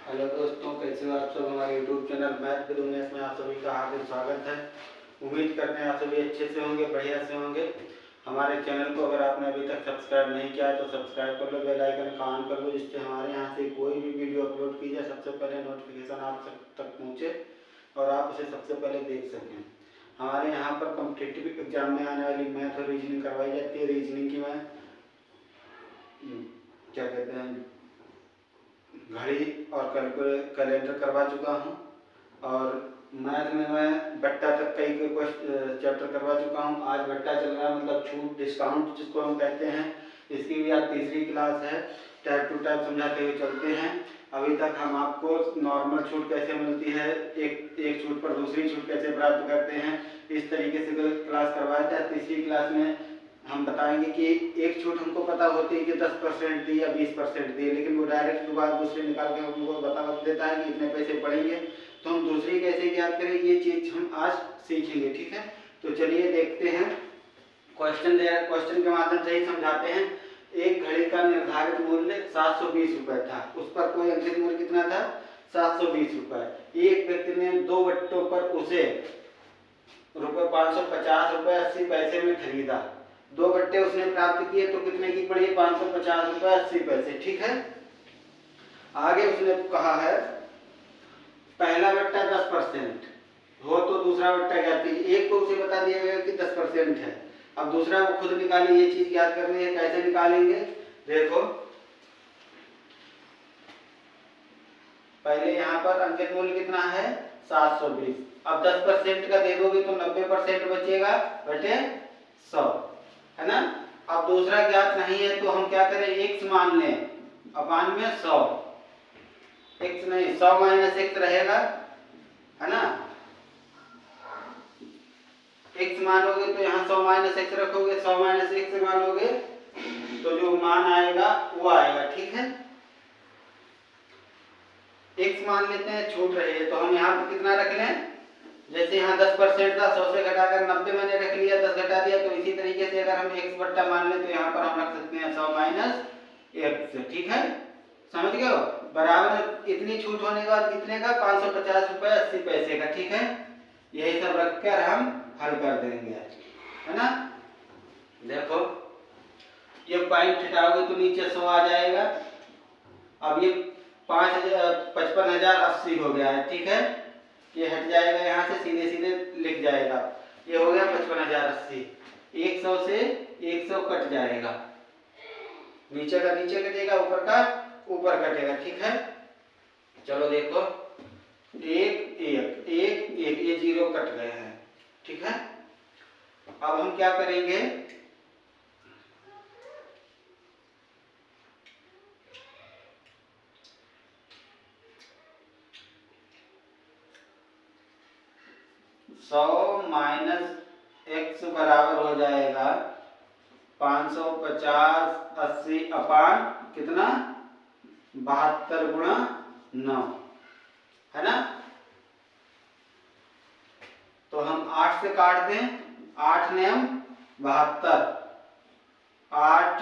Hello दोस्तों, कैसे हो आप सब। हमारे YouTube channel math with Umesh में आप सभी का हार्दिक स्वागत है। उम्मीद करते हैं आप सभी अच्छे से होंगे, बढ़िया से होंगे। हमारे चैनल को अगर आपने अभी तक सब्सक्राइब नहीं किया है तो सब्सक्राइब कर लो, बेल आइकन का ऑन कर लो, जिससे हमारे यहाँ से कोई भी वीडियो अपलोड की जाए सबसे पहले नोटिफिकेशन आप तक पहुँचे और आप उसे सबसे पहले देख सकें। हमारे यहाँ पर कॉम्पिटिटिव एग्जाम में आने वाली मैथ और रीजनिंग करवाई जाती है। रीजनिंग की मैं क्या कहते हैं घड़ी और कैलेंडर करवा चुका हूँ, और मैथ में मैं बट्टा तक कई चैप्टर करवा चुका हूँ। आज बट्टा चल रहा है, मतलब छूट, डिस्काउंट जिसको हम कहते हैं। इसकी भी आज तीसरी क्लास है। टाइप टू टाइप समझाते हुए चलते हैं। अभी तक हम आपको नॉर्मल छूट कैसे मिलती है, एक छूट पर दूसरी छूट कैसे प्राप्त करते हैं, इस तरीके से क्लास करवाया था। तीसरी क्लास में हम बताएंगे कि एक छूट हमको पता होती है कि 10% दी या 20% दी, लेकिन वो डायरेक्ट बात दूसरे निकाल के हमको बता देता है कि इतने पैसे पड़ेंगे, तो हम दूसरी कैसे ज्ञात करें, ये चीज हम आज सीखेंगे। ठीक है, तो चलिए देखते हैं। क्वेश्चन के माध्यम से ही समझाते हैं। एक घड़ी का निर्धारित मूल्य 720 रुपए था, उस पर कोई अंकित मूल्य कितना था, 720 रुपए। एक व्यक्ति ने 2 बट्टों पर उसे रुपए 550 रुपए 80 पैसे में खरीदा। 2 बट्टे उसने प्राप्त किए तो कितने की पड़ी, 550 रुपए 80 पैसे। ठीक है, आगे उसने कहा है पहला बट्टा 10% हो तो दूसरा बट्टा क्या थी। एक तो उसे बता दिया गया कि 10% है, अब दूसरा वो खुद निकाले। ये चीज याद करनी है, कैसे निकालेंगे देखो। पहले यहाँ पर अंकित मूल्य कितना है, 720। अब 10% का दे दोगे तो 90% बचेगा बटे 100, है ना। अब दूसरा ज्ञात नहीं है तो हम क्या करें, x मान लें अपान में 100। x नहीं, 100 माइनस x रहेगा, है ना। x मानोगे तो यहाँ 100 माइनस x रखोगे, 100 माइनस x मानोगे तो जो मान आएगा वो आएगा। ठीक है, x मान लेते हैं, छूट रही है तो हम यहाँ पर कितना रख लें। जैसे यहाँ 10% था, 100 से घटाकर 90 मैंने रख लिया, 10 घटा दिया, तो इसी तरीके से अगर हम x बट्टा मान लें तो यहाँ पर हम रख सकते हैं 100 माइनस x। ठीक है, समझ गए हो। बराबर इतनी छूट होने के बाद कितने का, 550 रुपए 80 पैसे का। ठीक है, यही सब रखकर हम हल कर देंगे, है ना। देखो ये पॉइंट हटाओगे तो नीचे 100 आ जाएगा। अब ये 55,080 हो गया है। ठीक है, ये हट जाएगा, यहाँ से सीधे सीधे लिख जाएगा, ये हो गया 55,080। 100 से 100 कट जाएगा, नीचे का नीचे कटेगा, ऊपर का ऊपर कटेगा। ठीक है, चलो देखो, एक एक एक एक, ये 0 कट गए हैं। ठीक है, अब हम क्या करेंगे, सौ माइनस एक्स बराबर हो जाएगा 550 80 अपान कितना, 72 गुणा 9, है ना। तो हम 8 से काट दें, 8 नेम 72, 8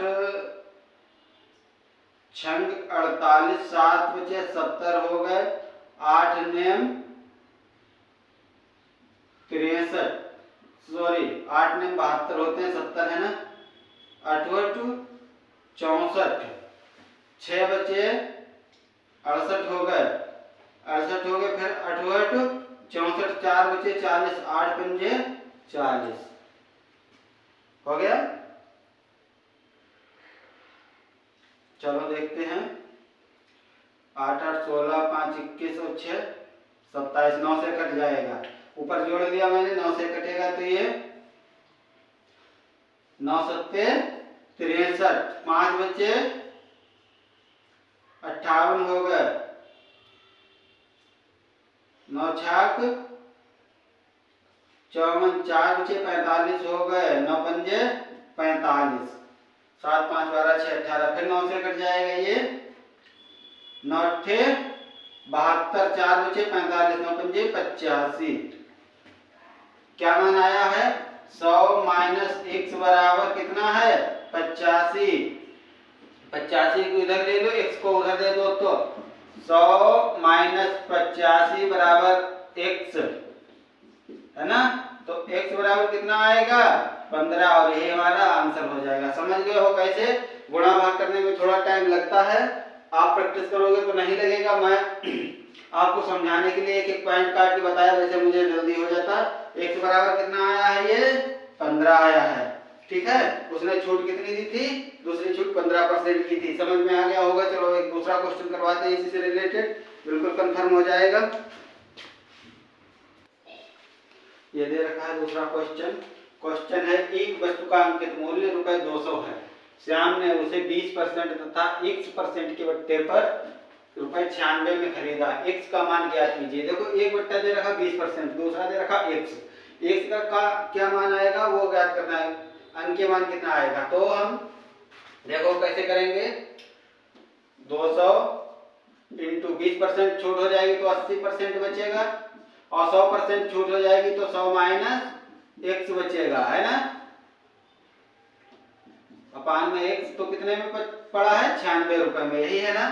छंग 48, 7 बचे 70 हो गए, 8 नेम 63, सॉरी 8 नेम 72 होते हैं, 70 है ना, 8 64, 6 बचे 68 हो गए, 68 हो गए, फिर 8 64, 4 बचे 40, 8 पंजे 40 हो गया। चलो देखते हैं, 8 8 16 5 21 और 6 27, 9 से कट जाएगा, ऊपर जोड़ दिया मैंने, 9 से कटेगा तो ये 9 सत्ते 63, 5 बचे 58 हो गए, 9 छाक 54, 4 बचे 45 हो गए, 9 पंजे 45, 7 5 12 6 18, फिर 9 से कट जाएगा ये, 9 अट्ठे 72, 4 बचे 45, 9 पंजे 85। क्या मान आया है, 100 माइनस x बराबर कितना है, 85। 85 को इधर ले लो, x को उधर दे दो तो 100 माइनस 85 बराबर x, है ना। तो x बराबर कितना आएगा 15, और यही हमारा आंसर हो जाएगा। समझ गए हो कैसे गुणा भाग करने में थोड़ा टाइम लगता है, आप प्रैक्टिस करोगे तो नहीं लगेगा। मैं आपको समझाने के लिए एक एक पॉइंट काट के बताया, वैसे मुझे जल्दी हो जाता। x बराबर कितना आया है, ये 15 आया है, ठीक है। उसने छूट कितनी दी थी, दूसरी छूट 15% की थी। समझ में आ गया होगा। चलो एक दूसरा क्वेश्चन करवाते हैं इसी से रिलेटेड, बिल्कुल कंफर्म हो जाएगा। ये दे रखा है दूसरा क्वेश्चन। क्वेश्चन है एक वस्तु का अंकित मूल्य ₹200 है। श्याम ने उसे 20% तथा x% के बट्टे पर ₹96 में खरीदा। x का मान ज्ञात कीजिए। देखो एक बट्टा दे रखा 20%, दूसरा दे रखा x का क्या मान आएगा वो ज्ञात करना है। अंकीय मान कितना आएगा, तो हम देखो कैसे करेंगे। 200 इंटू 20% छूट हो जाएगी तो 80% बचेगा, और 100% छूट हो जाएगी तो 100 माइनस x बचेगा, है ना। अपान में x तो कितने में पड़ा है, 96 रुपए में, यही है ना।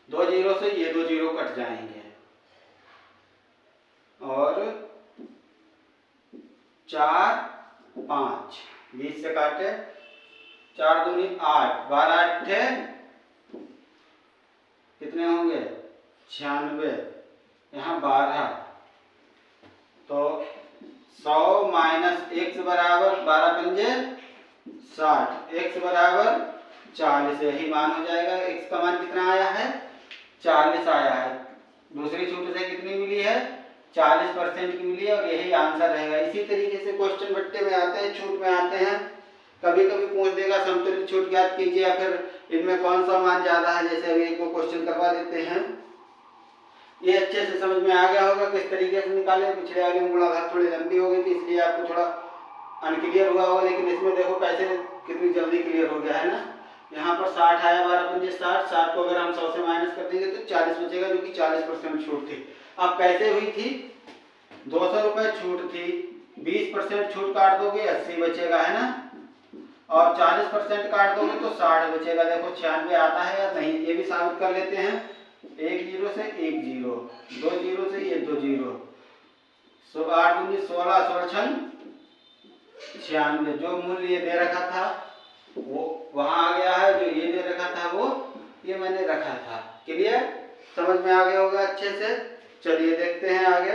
2 जीरो से ये 2 जीरो कट जाएंगे, और 4 5 20 से काटे, 4 दूनी 8, 12 अट्ठे कितने होंगे 96, यहाँ 12, तो 100 माइनस x बराबर 12 पंजे 60, x बराबर 40, यही मान हो जाएगा। x का मान कितना आया है, 40 आया है। दूसरी छूट से कितनी मिली है, 40% की मिली है, और यही आंसर रहेगा। इसी तरीके से क्वेश्चन बट्टे में आते हैं, छूट में आते हैं। कभी कभी पूछ देगा समतुल्य छूट ज्ञात कीजिए, या फिर इनमें कौन सा मान ज्यादा है, जैसे अभी एक क्वेश्चन करवा देते हैं। ये अच्छे से समझ में आ गया होगा किस तरीके से निकाले। पिछले वाली में गुणा भाग थोड़ी लंबी हो गई थी, इसलिए आपको थोड़ा अनक्लियर हुआ होगा, लेकिन इसमें देखो कैसे कितनी जल्दी क्लियर हो गया, है ना। यहाँ पर 60 आया, 12 पंजे 60, 60 को अगर हम 100 से माइनस कर देंगे तो 40 बचेगा, जो कि 40% छूट थी। अब कैसे हुई थी, 200 रुपए छूट थी, 20% छूट काट दोगे 80 बचेगा, है ना, और 40% काट दोगे तो 60 बचेगा। देखो 96 आता है या नहीं, ये भी साबित कर लेते हैं। 1 जीरो से 1 जीरो, 2 जीरो से ये 2 जीरो, 8 दूनी 16, 16 96, जो मूल्य ये दे रखा था वो वहां आ गया है, जो ये दे रखा था वो ये मैंने रखा था। क्लियर, समझ में आ गया होगा अच्छे से। चलिए देखते हैं आगे।